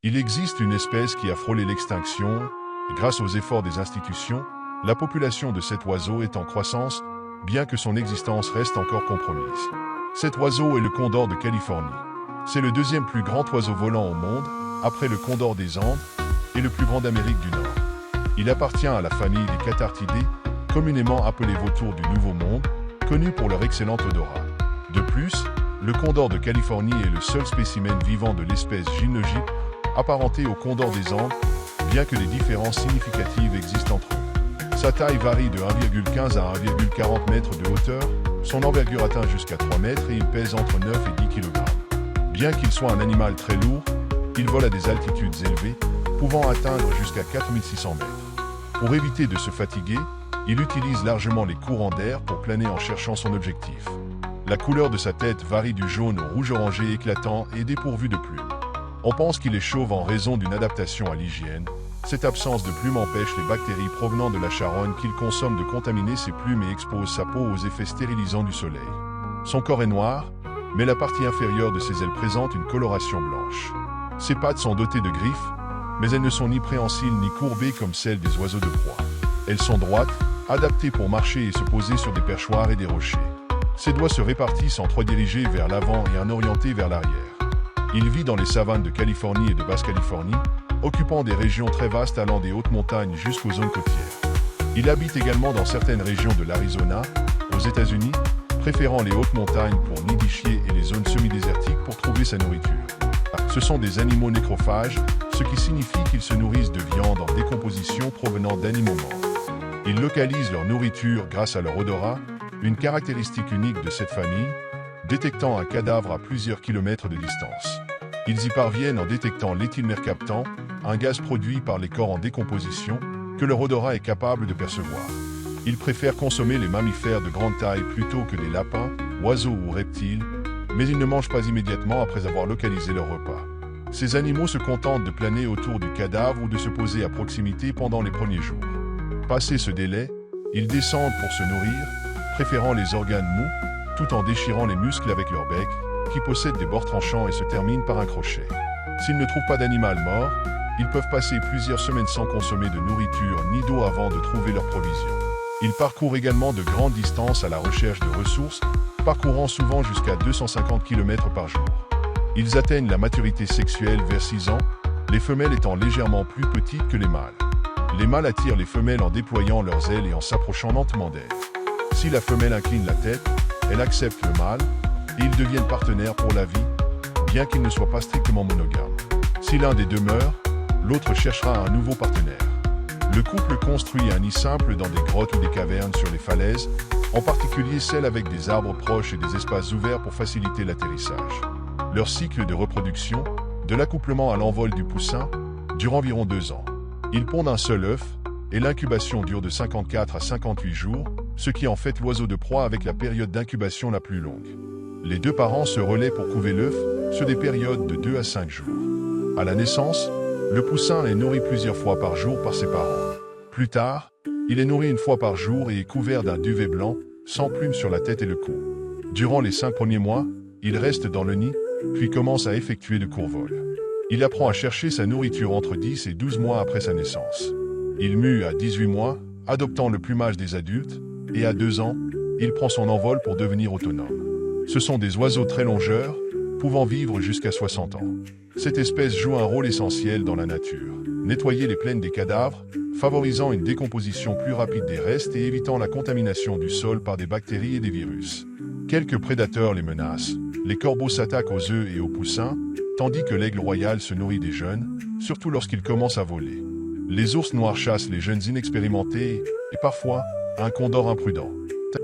Il existe une espèce qui a frôlé l'extinction, et grâce aux efforts des institutions, la population de cet oiseau est en croissance, bien que son existence reste encore compromise. Cet oiseau est le condor de Californie. C'est le deuxième plus grand oiseau volant au monde, après le condor des Andes, et le plus grand d'Amérique du Nord. Il appartient à la famille des cathartidés, communément appelés vautours du Nouveau Monde, connus pour leur excellent odorat. De plus, le condor de Californie est le seul spécimen vivant de l'espèce Gymnogype, apparenté au condor des Andes, bien que des différences significatives existent entre eux. Sa taille varie de 1,15 à 1,40 mètres de hauteur, son envergure atteint jusqu'à 3 mètres et il pèse entre 9 et 10 kg. Bien qu'il soit un animal très lourd, il vole à des altitudes élevées, pouvant atteindre jusqu'à 4600 mètres. Pour éviter de se fatiguer, il utilise largement les courants d'air pour planer en cherchant son objectif. La couleur de sa tête varie du jaune au rouge orangé éclatant et dépourvu de plumes. On pense qu'il est chauve en raison d'une adaptation à l'hygiène. Cette absence de plumes empêche les bactéries provenant de la charogne qu'il consomme de contaminer ses plumes et expose sa peau aux effets stérilisants du soleil. Son corps est noir, mais la partie inférieure de ses ailes présente une coloration blanche. Ses pattes sont dotées de griffes, mais elles ne sont ni préhensiles ni courbées comme celles des oiseaux de proie. Elles sont droites, adaptées pour marcher et se poser sur des perchoirs et des rochers. Ses doigts se répartissent en 3 dirigés vers l'avant et un orienté vers l'arrière. Il vit dans les savanes de Californie et de Basse-Californie, occupant des régions très vastes allant des hautes montagnes jusqu'aux zones côtières. Il habite également dans certaines régions de l'Arizona, aux États-Unis, préférant les hautes montagnes pour nidifier et les zones semi-désertiques pour trouver sa nourriture. Ce sont des animaux nécrophages, ce qui signifie qu'ils se nourrissent de viande en décomposition provenant d'animaux morts. Ils localisent leur nourriture grâce à leur odorat, une caractéristique unique de cette famille, détectant un cadavre à plusieurs kilomètres de distance. Ils y parviennent en détectant l'éthylmercaptan, un gaz produit par les corps en décomposition, que leur odorat est capable de percevoir. Ils préfèrent consommer les mammifères de grande taille plutôt que des lapins, oiseaux ou reptiles, mais ils ne mangent pas immédiatement après avoir localisé leur repas. Ces animaux se contentent de planer autour du cadavre ou de se poser à proximité pendant les premiers jours. Passé ce délai, ils descendent pour se nourrir, préférant les organes mous, tout en déchirant les muscles avec leur bec, qui possèdent des bords tranchants et se terminent par un crochet. S'ils ne trouvent pas d'animal mort, ils peuvent passer plusieurs semaines sans consommer de nourriture ni d'eau avant de trouver leurs provisions. Ils parcourent également de grandes distances à la recherche de ressources, parcourant souvent jusqu'à 250 km par jour. Ils atteignent la maturité sexuelle vers 6 ans, les femelles étant légèrement plus petites que les mâles. Les mâles attirent les femelles en déployant leurs ailes et en s'approchant lentement d'elles. Si la femelle incline la tête, elle accepte le mâle, et ils deviennent partenaires pour la vie, bien qu'ils ne soient pas strictement monogames. Si l'un des deux meurt, l'autre cherchera un nouveau partenaire. Le couple construit un nid simple dans des grottes ou des cavernes sur les falaises, en particulier celles avec des arbres proches et des espaces ouverts pour faciliter l'atterrissage. Leur cycle de reproduction, de l'accouplement à l'envol du poussin, dure environ 2 ans. Ils pondent un seul œuf, et l'incubation dure de 54 à 58 jours, ce qui en fait l'oiseau de proie avec la période d'incubation la plus longue. Les deux parents se relaient pour couver l'œuf sur des périodes de 2 à 5 jours. À la naissance, le poussin est nourri plusieurs fois par jour par ses parents. Plus tard, il est nourri 1 fois par jour et est couvert d'un duvet blanc, sans plumes sur la tête et le cou. Durant les 5 premiers mois, il reste dans le nid, puis commence à effectuer de courts vols. Il apprend à chercher sa nourriture entre 10 et 12 mois après sa naissance. Il mue à 18 mois, adoptant le plumage des adultes, et à 2 ans, il prend son envol pour devenir autonome. Ce sont des oiseaux très longeurs, pouvant vivre jusqu'à 60 ans. Cette espèce joue un rôle essentiel dans la nature. Nettoyer les plaines des cadavres, favorisant une décomposition plus rapide des restes et évitant la contamination du sol par des bactéries et des virus. Quelques prédateurs les menacent. Les corbeaux s'attaquent aux œufs et aux poussins, tandis que l'aigle royal se nourrit des jeunes, surtout lorsqu'ils commencent à voler. Les ours noirs chassent les jeunes inexpérimentés et parfois, un condor imprudent.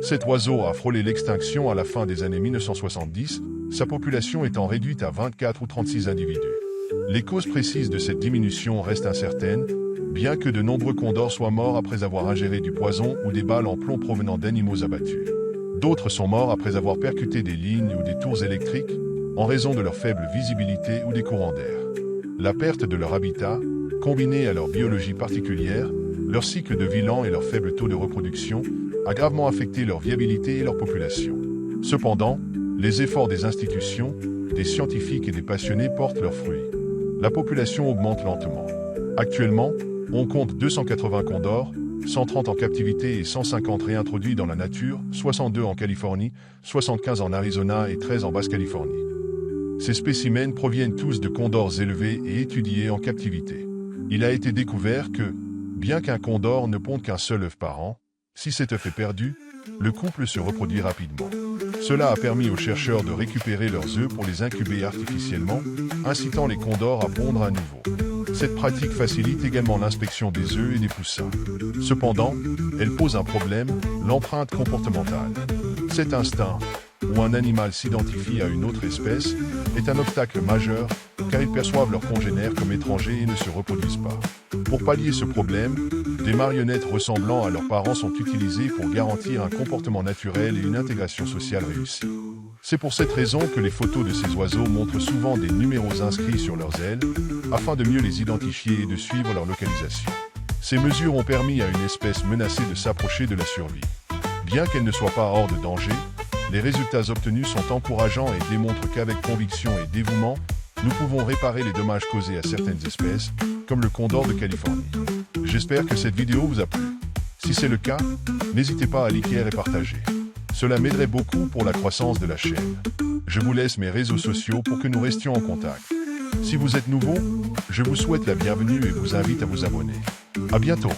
Cet oiseau a frôlé l'extinction à la fin des années 1970, sa population étant réduite à 24 ou 36 individus. Les causes précises de cette diminution restent incertaines, bien que de nombreux condors soient morts après avoir ingéré du poison ou des balles en plomb provenant d'animaux abattus. D'autres sont morts après avoir percuté des lignes ou des tours électriques, en raison de leur faible visibilité ou des courants d'air. La perte de leur habitat, combinée à leur biologie particulière, leur cycle de vie lent et leur faible taux de reproduction, a gravement affecté leur viabilité et leur population. Cependant, les efforts des institutions, des scientifiques et des passionnés portent leurs fruits. la population augmente lentement. Actuellement, on compte 280 condors, 130 en captivité et 150 réintroduits dans la nature, 62 en Californie, 75 en Arizona et 13 en Basse-Californie. Ces spécimens proviennent tous de condors élevés et étudiés en captivité. Il a été découvert que, bien qu'un condor ne ponde qu'un seul œuf par an, si cet œuf est perdu, le couple se reproduit rapidement. Cela a permis aux chercheurs de récupérer leurs œufs pour les incuber artificiellement, incitant les condors à pondre à nouveau. Cette pratique facilite également l'inspection des œufs et des poussins. Cependant, elle pose un problème, l'empreinte comportementale. Cet instinct, où un animal s'identifie à une autre espèce, est un obstacle majeur, car ils perçoivent leurs congénères comme étrangers et ne se reproduisent pas. Pour pallier ce problème, des marionnettes ressemblant à leurs parents sont utilisées pour garantir un comportement naturel et une intégration sociale réussie. C'est pour cette raison que les photos de ces oiseaux montrent souvent des numéros inscrits sur leurs ailes, afin de mieux les identifier et de suivre leur localisation. Ces mesures ont permis à une espèce menacée de s'approcher de la survie. Bien qu'elle ne soit pas hors de danger, les résultats obtenus sont encourageants et démontrent qu'avec conviction et dévouement, nous pouvons réparer les dommages causés à certaines espèces, comme le condor de Californie. J'espère que cette vidéo vous a plu. Si c'est le cas, n'hésitez pas à liker et partager. Cela m'aiderait beaucoup pour la croissance de la chaîne. Je vous laisse mes réseaux sociaux pour que nous restions en contact. Si vous êtes nouveau, je vous souhaite la bienvenue et vous invite à vous abonner. À bientôt.